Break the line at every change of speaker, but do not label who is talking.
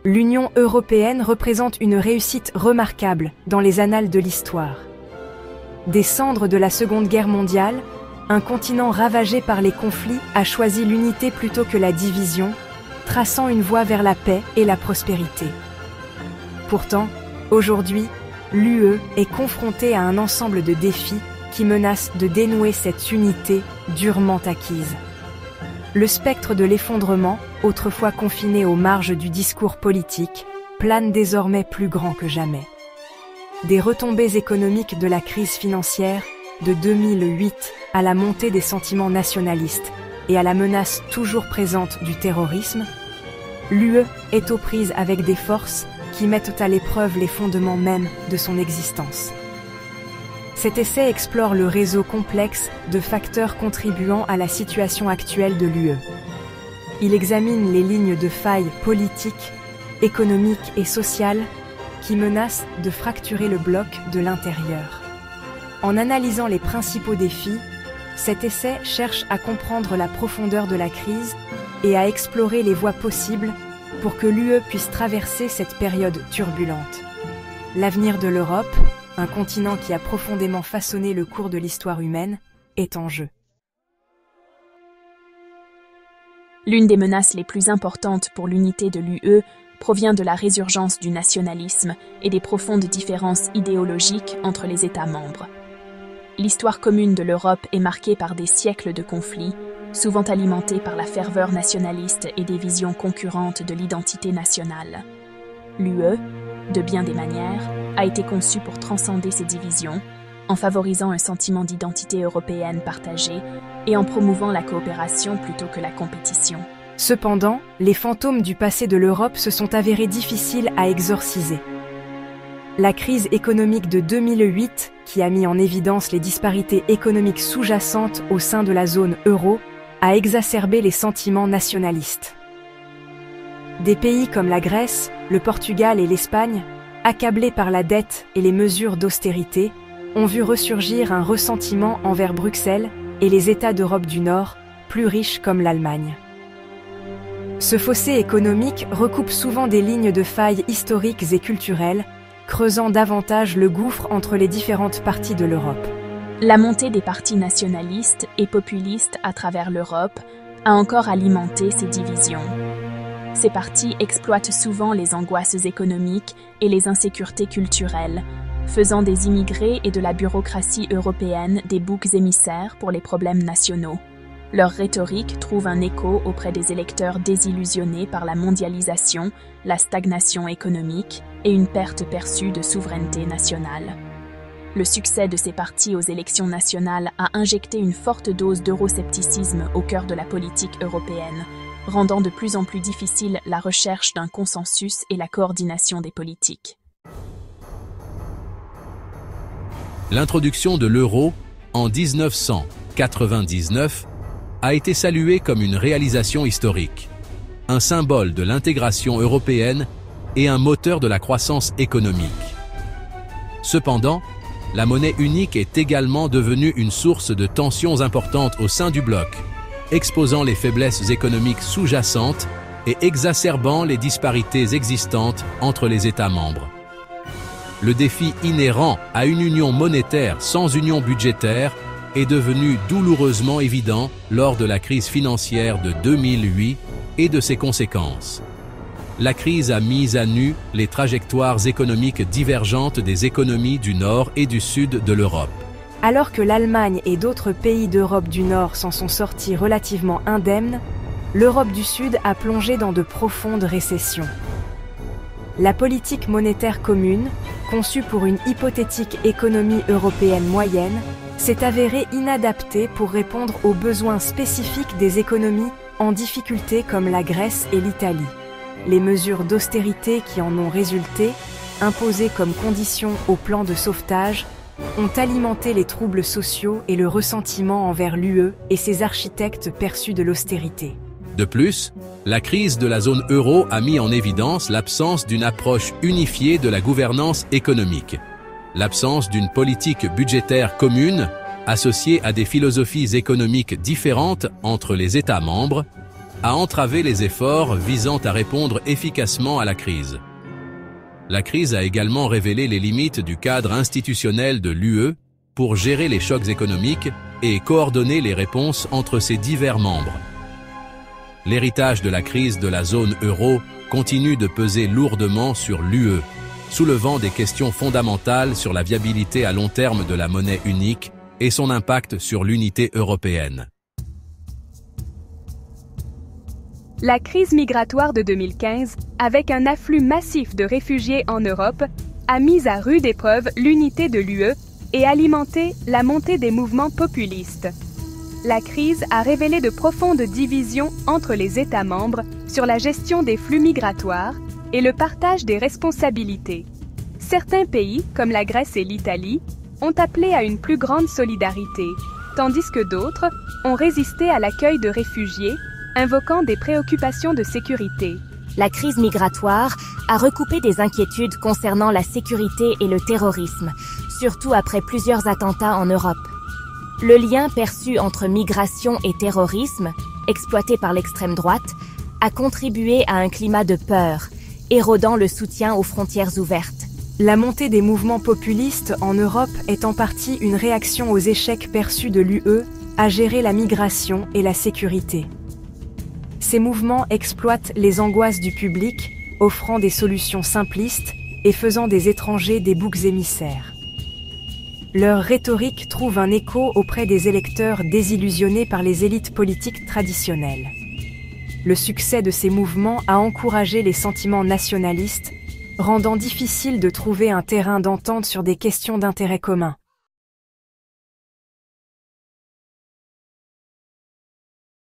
l'Union européenne représente une réussite remarquable dans les annales de l'histoire. Des cendres de la Seconde Guerre mondiale, un continent ravagé par les conflits a choisi l'unité plutôt que la division, traçant une voie vers la paix et la prospérité. Pourtant, aujourd'hui, l'UE est confrontée à un ensemble de défis qui menacent de dénouer cette unité durement acquise. Le spectre de l'effondrement, autrefois confiné aux marges du discours politique, plane désormais plus grand que jamais. Des retombées économiques de la crise financière de 2008 à la montée des sentiments nationalistes et à la menace toujours présente du terrorisme, l'UE est aux prises avec des forces qui mettent à l'épreuve les fondements mêmes de son existence. Cet essai explore le réseau complexe de facteurs contribuant à la situation actuelle de l'UE. Il examine les lignes de faille politiques, économiques et sociales qui menacent de fracturer le bloc de l'intérieur. En analysant les principaux défis, cet essai cherche à comprendre la profondeur de la crise et à explorer les voies possibles pour que l'UE puisse traverser cette période turbulente. L'avenir de l'Europe, un continent qui a profondément façonné le cours de l'histoire humaine, est en jeu.
L'une des menaces les plus importantes pour l'unité de l'UE provient de la résurgence du nationalisme et des profondes différences idéologiques entre les États membres. L'histoire commune de l'Europe est marquée par des siècles de conflits, souvent alimentés par la ferveur nationaliste et des visions concurrentes de l'identité nationale. L'UE, de bien des manières, a été conçue pour transcender ces divisions, en favorisant un sentiment d'identité européenne partagée et en promouvant la coopération plutôt que la compétition.
Cependant, les fantômes du passé de l'Europe se sont avérés difficiles à exorciser. La crise économique de 2008, qui a mis en évidence les disparités économiques sous-jacentes au sein de la zone euro, a exacerbé les sentiments nationalistes. Des pays comme la Grèce, le Portugal et l'Espagne, accablés par la dette et les mesures d'austérité, ont vu ressurgir un ressentiment envers Bruxelles et les États d'Europe du Nord, plus riches comme l'Allemagne. Ce fossé économique recoupe souvent des lignes de faille historiques et culturelles, creusant davantage le gouffre entre les différentes parties de l'Europe.
La montée des partis nationalistes et populistes à travers l'Europe a encore alimenté ces divisions. Ces partis exploitent souvent les angoisses économiques et les insécurités culturelles, faisant des immigrés et de la bureaucratie européenne des boucs émissaires pour les problèmes nationaux. Leur rhétorique trouve un écho auprès des électeurs désillusionnés par la mondialisation, la stagnation économique et une perte perçue de souveraineté nationale. Le succès de ces partis aux élections nationales a injecté une forte dose d'euroscepticisme au cœur de la politique européenne, rendant de plus en plus difficile la recherche d'un consensus et la coordination des politiques.
L'introduction de l'euro en 1999 a été saluée comme une réalisation historique, un symbole de l'intégration européenne et un moteur de la croissance économique. Cependant, la monnaie unique est également devenue une source de tensions importantes au sein du bloc, exposant les faiblesses économiques sous-jacentes et exacerbant les disparités existantes entre les États membres. Le défi inhérent à une union monétaire sans union budgétaire est devenu douloureusement évident lors de la crise financière de 2008 et de ses conséquences. La crise a mis à nu les trajectoires économiques divergentes des économies du Nord et du Sud de l'Europe.
Alors que l'Allemagne et d'autres pays d'Europe du Nord s'en sont sortis relativement indemnes, l'Europe du Sud a plongé dans de profondes récessions. La politique monétaire commune, conçue pour une hypothétique économie européenne moyenne, s'est avérée inadaptée pour répondre aux besoins spécifiques des économies en difficulté comme la Grèce et l'Italie. Les mesures d'austérité qui en ont résulté, imposées comme condition au plan de sauvetage, ont alimenté les troubles sociaux et le ressentiment envers l'UE et ses architectes perçus de l'austérité.
De plus, la crise de la zone euro a mis en évidence l'absence d'une approche unifiée de la gouvernance économique, l'absence d'une politique budgétaire commune associée à des philosophies économiques différentes entre les États membres, a entravé les efforts visant à répondre efficacement à la crise. La crise a également révélé les limites du cadre institutionnel de l'UE pour gérer les chocs économiques et coordonner les réponses entre ses divers membres. L'héritage de la crise de la zone euro continue de peser lourdement sur l'UE, soulevant des questions fondamentales sur la viabilité à long terme de la monnaie unique et son impact sur l'unité européenne.
La crise migratoire de 2015, avec un afflux massif de réfugiés en Europe, a mis à rude épreuve l'unité de l'UE et alimenté la montée des mouvements populistes. La crise a révélé de profondes divisions entre les États membres sur la gestion des flux migratoires et le partage des responsabilités. Certains pays, comme la Grèce et l'Italie, ont appelé à une plus grande solidarité, tandis que d'autres ont résisté à l'accueil de réfugiés, invoquant des préoccupations de sécurité.
La crise migratoire a recoupé des inquiétudes concernant la sécurité et le terrorisme, surtout après plusieurs attentats en Europe. Le lien perçu entre migration et terrorisme, exploité par l'extrême droite, a contribué à un climat de peur, érodant le soutien aux frontières ouvertes.
La montée des mouvements populistes en Europe est en partie une réaction aux échecs perçus de l'UE à gérer la migration et la sécurité. Ces mouvements exploitent les angoisses du public, offrant des solutions simplistes et faisant des étrangers des boucs émissaires. Leur rhétorique trouve un écho auprès des électeurs désillusionnés par les élites politiques traditionnelles. Le succès de ces mouvements a encouragé les sentiments nationalistes, rendant difficile de trouver un terrain d'entente sur des questions d'intérêt commun.